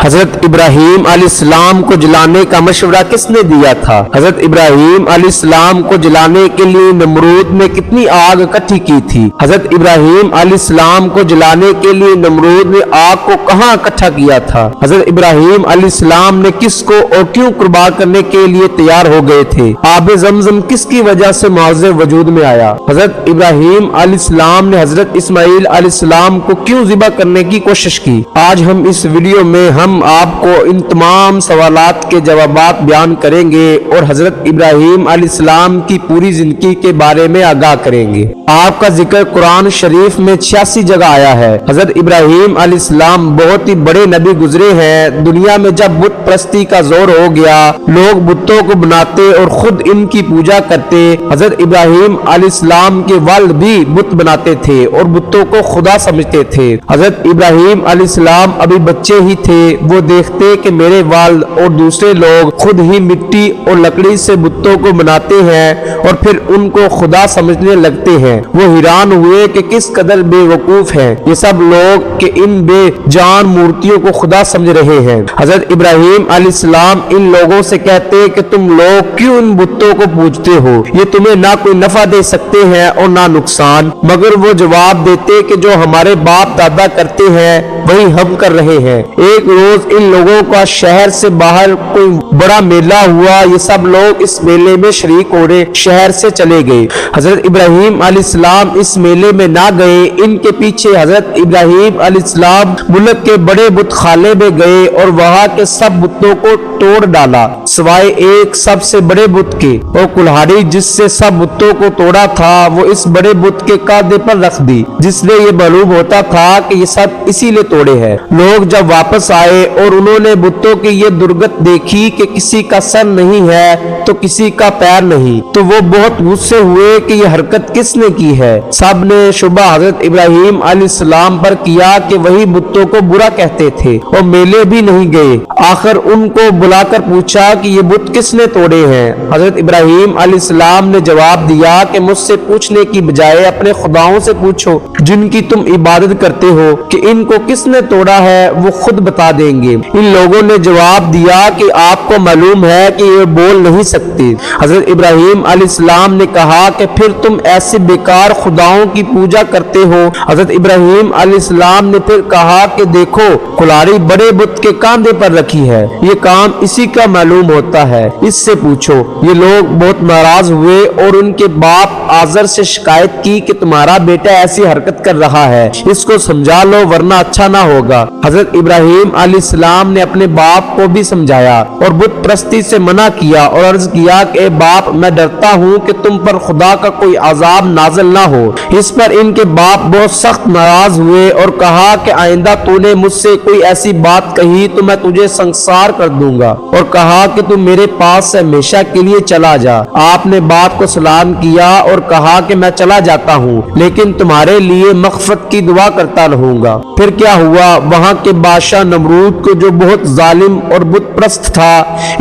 حضرت ابراہیم علیہ السلام کو جلانے کا مشورہ کس نے دیا تھا؟ حضرت ابراہیم علیہ السلام کو جلانے کے لیے نمرود نے کتنی آگ اکٹھی کی تھی؟ حضرت ابراہیم علیہ السلام کو جلانے کے لیے نمرود نے آگ کو کہاں اکٹھا کیا تھا؟ حضرت ابراہیم علیہ السلام نے کس کو اور کیوں قربان کرنے کے لیے تیار ہو گئے تھے؟ آب زمزم کس کی وجہ سے معوض وجود میں آیا؟ حضرت ابراہیم علیہ السلام نے حضرت اسماعیل علیہ السلام کو کیوں ذبح کرنے کی کوشش کی؟ آج ہم اس ویڈیو میں ہم آپ کو ان تمام سوالات کے جوابات بیان کریں گے اور حضرت ابراہیم علیہ السلام کی پوری زندگی کے بارے میں آگاہ کریں گے۔ آپ کا ذکر قرآن شریف میں 86 جگہ آیا ہے۔ حضرت ابراہیم علیہ السلام بہت ہی بڑے نبی گزرے ہیں۔ دنیا میں جب بت پرستی کا زور ہو گیا، لوگ بتوں کو بناتے اور خود ان کی پوجا کرتے۔ حضرت ابراہیم علیہ السلام کے والد بھی بت بناتے تھے اور بتوں کو خدا سمجھتے تھے۔ حضرت ابراہیم علیہ السلام ابھی بچے ہی تھے، وہ دیکھتے کہ میرے والد اور دوسرے لوگ خود ہی مٹی اور لکڑی سے بتوں کو بناتے ہیں اور پھر ان کو خدا سمجھنے لگتے ہیں۔ وہ حیران ہوئے کہ کس قدر بے وقوف ہیں یہ سب لوگ کہ ان بے جان مورتیوں کو خدا سمجھ رہے ہیں۔ حضرت ابراہیم علیہ السلام ان لوگوں سے کہتے کہ تم لوگ کیوں ان بتوں کو پوجتے ہو؟ یہ تمہیں نہ کوئی نفع دے سکتے ہیں اور نہ نقصان۔ مگر وہ جواب دیتے کہ جو ہمارے باپ دادا کرتے ہیں وہی ہم کر رہے ہیں۔ ایک روز ان لوگوں کا شہر سے باہر کوئی بڑا میلہ ہوا، یہ سب لوگ اس میلے میں شریک ہونے شہر سے چلے گئے۔ حضرت ابراہیم علیہ السلام اس میلے میں نہ گئے، ان کے پیچھے حضرت ابراہیم علیہ السلام ملک کے بڑے بت خانے میں گئے اور وہاں کے سب بتوں کو توڑ ڈالا سوائے ایک سب سے بڑے بت کے، اور کلہاڑی جس سے سب بتوں کو توڑا تھا وہ اس بڑے بت کے کاندھے پر رکھ دی، جس لیے یہ معلوم ہوتا تھا کہ یہ سب اسی لیے توڑے ہیں۔ لوگ جب واپس آئے اور انہوں نے بتوں کی یہ درگت دیکھی کہ کسی کا سر نہیں ہے تو کسی کا پیر نہیں، تو وہ بہت غصے ہوئے کہ یہ حرکت کس نے کی ہے۔ سب نے شبہ حضرت ابراہیم علیہ السلام پر کیا کہ وہی بتوں کو برا کہتے تھے اور میلے بھی نہیں گئے۔ آخر ان کو بلا کر پوچھا کہ یہ بت کس نے توڑے ہیں؟ حضرت ابراہیم علیہ السلام نے جواب دیا کہ مجھ سے پوچھنے کی بجائے اپنے خداؤں سے پوچھو جن کی تم عبادت کرتے ہو کہ ان کو کس نے توڑا ہے، وہ خود بتا دیں گے۔ ان لوگوں نے جواب دیا کہ آپ کو معلوم ہے کہ یہ بول نہیں سکتے۔ حضرت ابراہیم علیہ السلام نے کہا کہ پھر تم ایسے بیکار خداؤں کی پوجا کرتے ہو۔ حضرت ابراہیم علیہ السلام نے پھر کہا کہ دیکھو کلہاڑی بڑے بت کے کاندھے پر رکھی ہے، یہ کام اسی کا معلوم ہوتا ہے، اس سے پوچھو۔ یہ لوگ بہت ناراض ہوئے اور ان کے باپ آزر سے شکایت کی کہ تمہارا بیٹا ایسی حرکت کر رہا ہے، اس کو سمجھا لو ورنہ اچھا نہ ہوگا۔ حضرت ابراہیم علیہ السلام نے اپنے باپ کو بھی سمجھایا اور بت پرستی سے منع کیا اور عرض کیا کہ اے باپ، میں ڈرتا ہوں کہ تم پر خدا کا کوئی عذاب نازل نہ ہو۔ اس پر ان کے باپ بہت سخت ناراض ہوئے اور کہا کہ آئندہ تو نے مجھ سے کوئی ایسی بات کہی تو میں تجھے سنسار کر دوں گا، اور کہا کہ تم میرے پاس سے ہمیشہ کے لیے چلا جا۔ آپ نے باپ کو سلام کیا اور کہا کہ میں چلا جاتا ہوں لیکن تمہارے لیے مغفرت کی دعا کرتا رہوں گا۔ پھر کیا ہوا؟ وہاں کے بادشاہ نمرود کو جو بہت ظالم اور بت پرست تھا،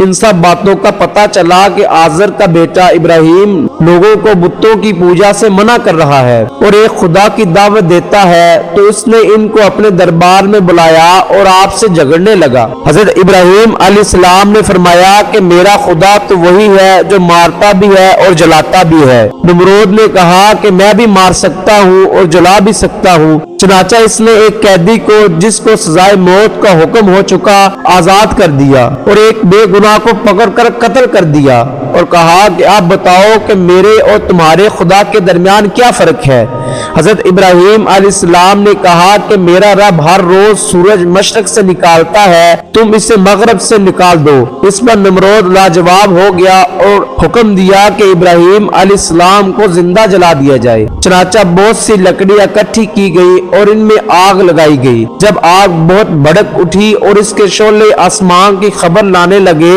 ان سب باتوں کا پتہ چلا کہ آزر کا بیٹا ابراہیم لوگوں کو بتوں کی پوجا سے منع کر رہا ہے اور ایک خدا کی دعوت دیتا ہے، تو اس نے ان کو اپنے دربار میں بلایا اور آپ سے جھگڑنے لگا۔ حضرت ابراہیم علیہ السلام نے فرمایا کہ میرا خدا تو وہی ہے جو مارتا بھی ہے اور جلاتا بھی ہے۔ نمرود نے کہا کہ میں بھی مار سکتا ہوں اور جلا بھی سکتا ہوں۔ چنانچہ اس نے ایک قیدی کو جس کو سزائے موت کا حکم ہو چکا آزاد کر دیا اور ایک بے گناہ کو پکڑ کر قتل کر دیا اور کہا کہ آپ بتاؤ کہ میرے اور تمہارے خدا کے درمیان کیا فرق ہے؟ حضرت ابراہیم علیہ السلام نے کہا کہ میرا رب ہر روز سورج مشرق سے نکالتا ہے، تم اسے مغرب سے نکال دو۔ اس پر نمرود لاجواب ہو گیا اور حکم دیا کہ ابراہیم علیہ السلام کو زندہ جلا دیا جائے۔ چنانچہ بہت سی لکڑیاں اکٹھی کی گئی اور ان میں آگ لگائی گئی۔ جب آگ بہت بھڑک اٹھی اور اس کے شعلے آسمان کی خبر لانے لگے